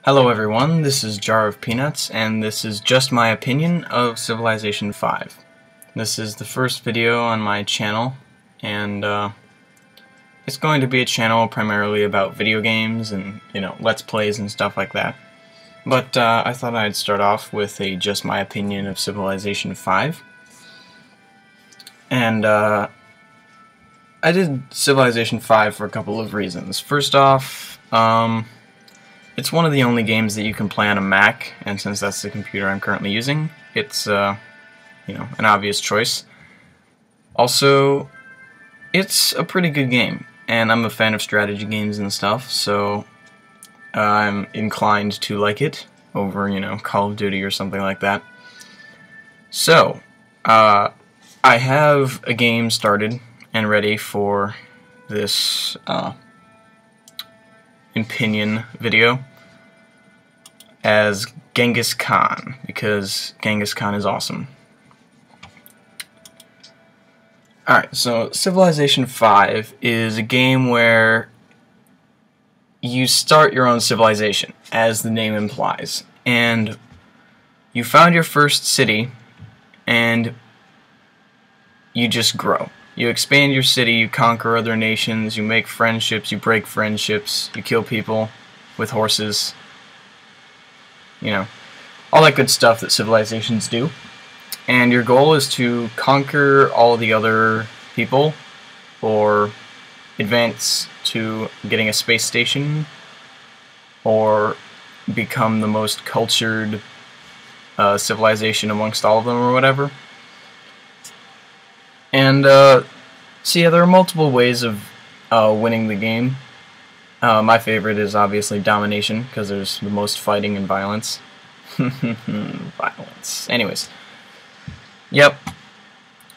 Hello everyone, this is Jar of Peanuts, and this is just my opinion of Civilization 5. This is the first video on my channel, and it's going to be a channel primarily about video games and, Let's Plays and stuff like that. But I thought I'd start off with a just my opinion of Civilization 5. And I did Civilization 5 for a couple of reasons. First off, it's one of the only games that you can play on a Mac, and since that's the computer I'm currently using, it's, an obvious choice. Also, it's a pretty good game, and I'm a fan of strategy games and stuff, so I'm inclined to like it over, Call of Duty or something like that. So, I have a game started and ready for this, opinion video as Genghis Khan, because Genghis Khan is awesome. Alright, so Civilization 5 is a game where you start your own civilization, as the name implies, and you found your first city, and you just grow. You expand your city, you conquer other nations, you make friendships, you break friendships, you kill people with horses. All that good stuff that civilizations do. And your goal is to conquer all the other people, or advance to getting a space station, or become the most cultured civilization amongst all of them, or whatever. And, so yeah, there are multiple ways of winning the game. My favorite is obviously domination, because there's the most fighting and violence. Violence. Anyways. Yep.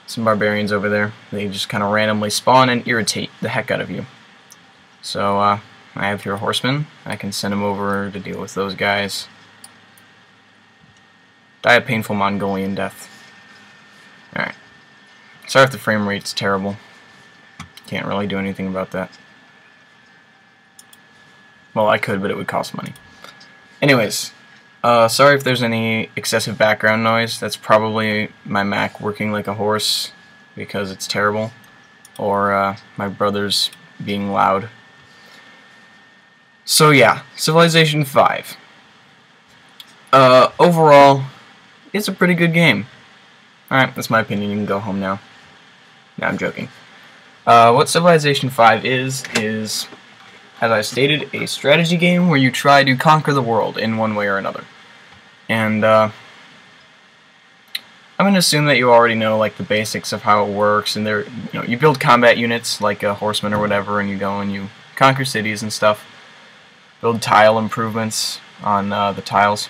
Some barbarians over there. They just kind of randomly spawn and irritate the heck out of you. So, I have here horsemen. I can send them over to deal with those guys. Die a painful Mongolian death. Alright. Sorry if the frame rate's terrible. Can't really do anything about that. Well, I could, but it would cost money. Anyways, sorry if there's any excessive background noise. That's probably my Mac working like a horse because it's terrible. Or my brother's being loud. So yeah, Civilization 5. Overall, it's a pretty good game. Alright, that's my opinion. You can go home now. No, I'm joking. What Civilization 5 is, as I stated, a strategy game where you try to conquer the world in one way or another. And, I'm going to assume that you already know, like, the basics of how it works, and you build combat units, like a horseman or whatever, and you go and you conquer cities and stuff. Build tile improvements on, the tiles.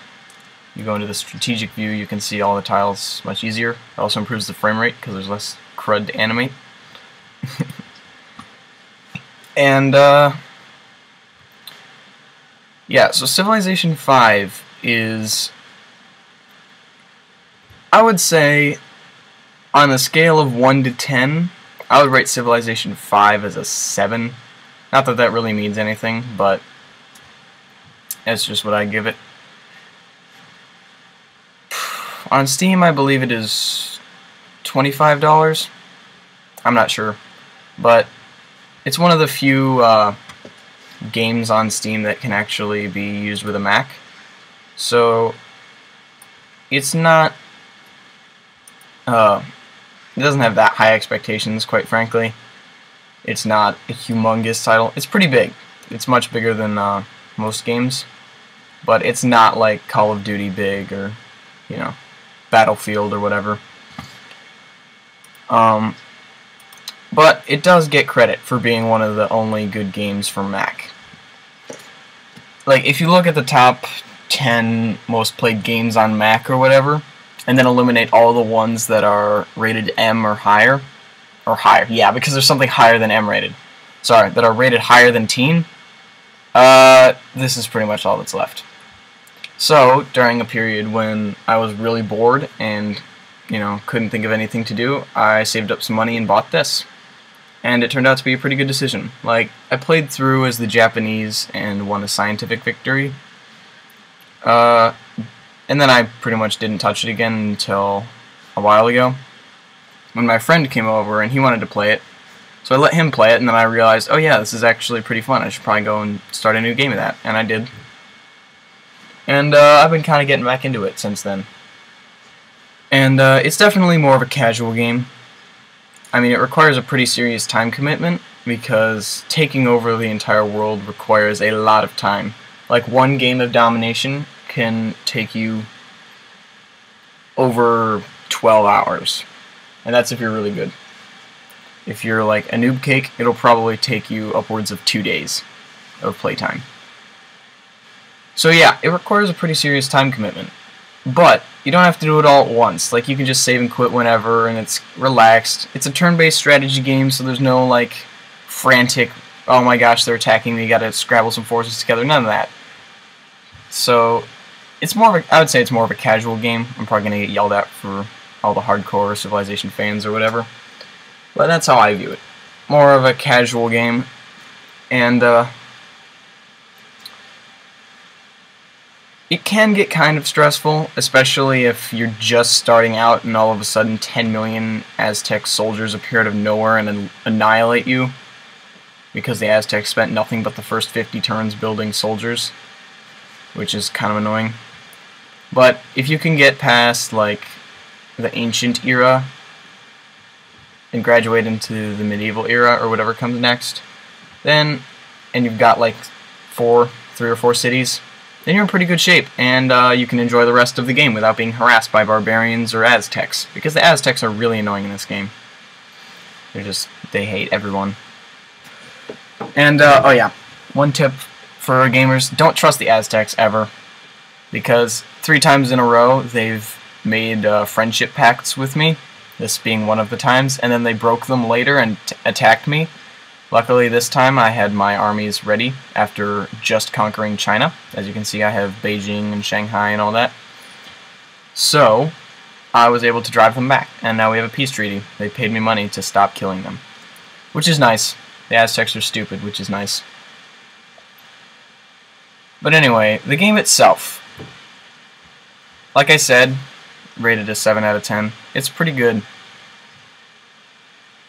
You go into the strategic view, you can see all the tiles much easier. It also improves the frame rate, because there's less crud to animate. And, yeah, so Civilization 5 is, I would say, on a scale of 1 to 10, I would rate Civilization 5 as a 7. Not that that really means anything, but that's just what I give it. On Steam, I believe it is $25. I'm not sure, but it's one of the few games on Steam that can actually be used with a Mac. So it's not, it doesn't have that high expectations, quite frankly. It's not a humongous title. It's pretty big. It's much bigger than most games, but it's not like Call of Duty big or, Battlefield or whatever. But it does get credit for being one of the only good games for Mac. Like, if you look at the top 10 most played games on Mac or whatever, and then eliminate all the ones that are rated M or higher, yeah, because there's something higher than M rated. Sorry, that are rated higher than teen, this is pretty much all that's left. So, during a period when I was really bored and, couldn't think of anything to do, I saved up some money and bought this. And it turned out to be a pretty good decision. Like, I played through as the Japanese and won a scientific victory. Uh, and then I pretty much didn't touch it again until a while ago, when my friend came over and he wanted to play it. So I let him play it, and then I realized, oh yeah, this is actually pretty fun. I should probably go and start a new game of that. And I did. And I've been kind of getting back into it since then. And it's definitely more of a casual game. I mean, it requires a pretty serious time commitment, because taking over the entire world requires a lot of time. Like, one game of domination can take you over 12 hours. And that's if you're really good. If you're like a noob cake, it'll probably take you upwards of 2 days of playtime. So yeah, it requires a pretty serious time commitment. But you don't have to do it all at once. Like, you can just save and quit whenever, and it's relaxed. It's a turn-based strategy game, so there's no, like, frantic, oh my gosh, they're attacking me, gotta scrabble some forces together, none of that. So, it's more of a, I would say it's more of a casual game. I'm probably gonna get yelled at for all the hardcore Civilization fans or whatever. But that's how I view it. More of a casual game, and, it can get kind of stressful, especially if you're just starting out and all of a sudden 10 million Aztec soldiers appear out of nowhere and annihilate you, because the Aztecs spent nothing but the first 50 turns building soldiers, which is kind of annoying. But if you can get past, like, the ancient era and graduate into the medieval era or whatever comes next, then, and you've got like 3 or 4 cities, then you're in pretty good shape, and you can enjoy the rest of the game without being harassed by barbarians or Aztecs, because the Aztecs are really annoying in this game. They hate everyone. And, oh yeah, one tip for gamers, don't trust the Aztecs ever, because 3 times in a row they've made friendship pacts with me, this being one of the times, and then they broke them later and attacked me. Luckily this time I had my armies ready after just conquering China. As you can see, I have Beijing and Shanghai and all that. So I was able to drive them back, and now we have a peace treaty. They paid me money to stop killing them, which is nice. The Aztecs are stupid, which is nice. But anyway, the game itself, like I said, rated a 7 out of 10. It's pretty good.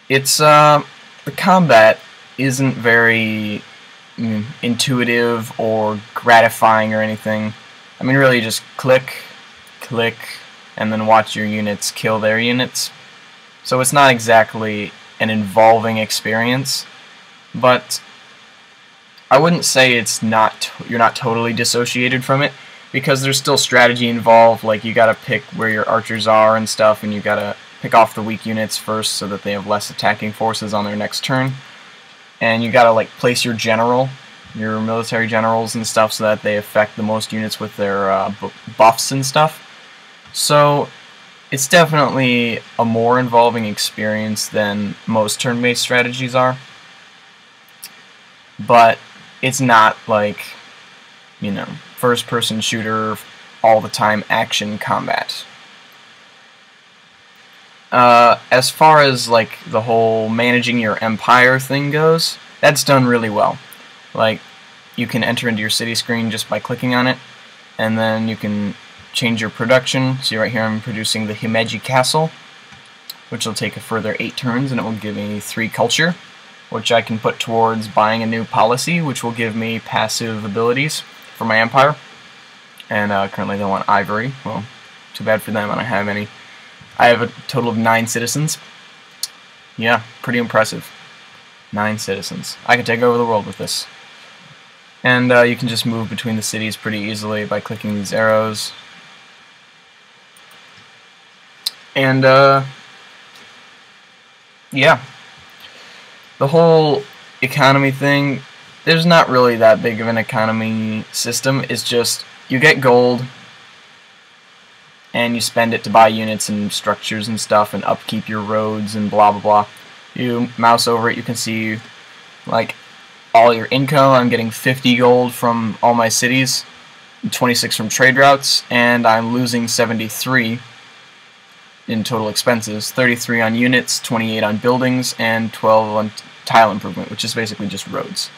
It's, the combat isn't very intuitive or gratifying or anything. I mean, really, you just click, and then watch your units kill their units. So it's not exactly an involving experience, but I wouldn't say you're not totally dissociated from it, because there's still strategy involved. Like, you gotta pick where your archers are and stuff, and you gotta pick off the weak units first so that they have less attacking forces on their next turn. And you gotta, like, place your military generals and stuff, so that they affect the most units with their buffs and stuff. So it's definitely a more involving experience than most turn-based strategies are. But it's not like, you know, first-person shooter, all-the-time action combat. As far as, like, the whole managing your empire thing goes, that's done really well. Like, you can enter into your city screen just by clicking on it, and then you can change your production. See right here, I'm producing the Himeji Castle, which will take a further 8 turns, and it will give me 3 culture, which I can put towards buying a new policy, which will give me passive abilities for my empire. And currently they want ivory. Well, too bad for them, I don't have any. I have a total of 9 citizens. Yeah, pretty impressive. 9 citizens. I can take over the world with this. And you can just move between the cities pretty easily by clicking these arrows. And, yeah. The whole economy thing, there's not really that big of an economy system. It's just, you get gold, and you spend it to buy units and structures and stuff, and upkeep your roads and blah blah blah. You mouse over it, you can see, like, all your income. I'm getting 50 gold from all my cities, 26 from trade routes, and I'm losing 73 in total expenses, 33 on units, 28 on buildings, and 12 on tile improvement, which is basically just roads.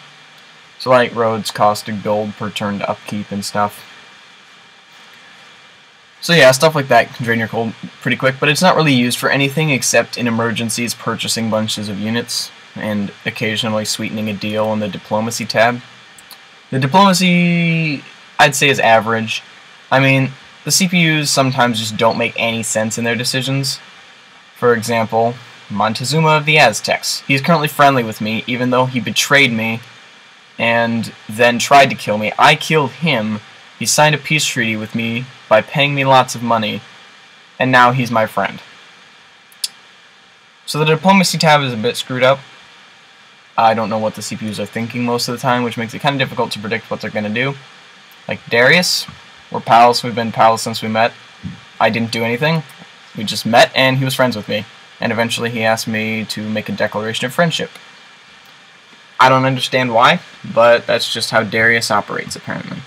So, like, roads cost a gold per turn to upkeep and stuff. So yeah, stuff like that can drain your coal pretty quick, but it's not really used for anything except in emergencies, purchasing bunches of units, and occasionally sweetening a deal in the diplomacy tab. The diplomacy, I'd say, is average. I mean, the CPUs sometimes just don't make any sense in their decisions. For example, Montezuma of the Aztecs. He's currently friendly with me, even though he betrayed me and then tried to kill me. I killed him. He signed a peace treaty with me by paying me lots of money, and now he's my friend. So the diplomacy tab is a bit screwed up. I don't know what the CPUs are thinking most of the time, which makes it kind of difficult to predict what they're going to do. Like Darius, we're pals, we've been pals since we met. I didn't do anything. We just met, and he was friends with me. And eventually he asked me to make a declaration of friendship. I don't understand why, but that's just how Darius operates, apparently.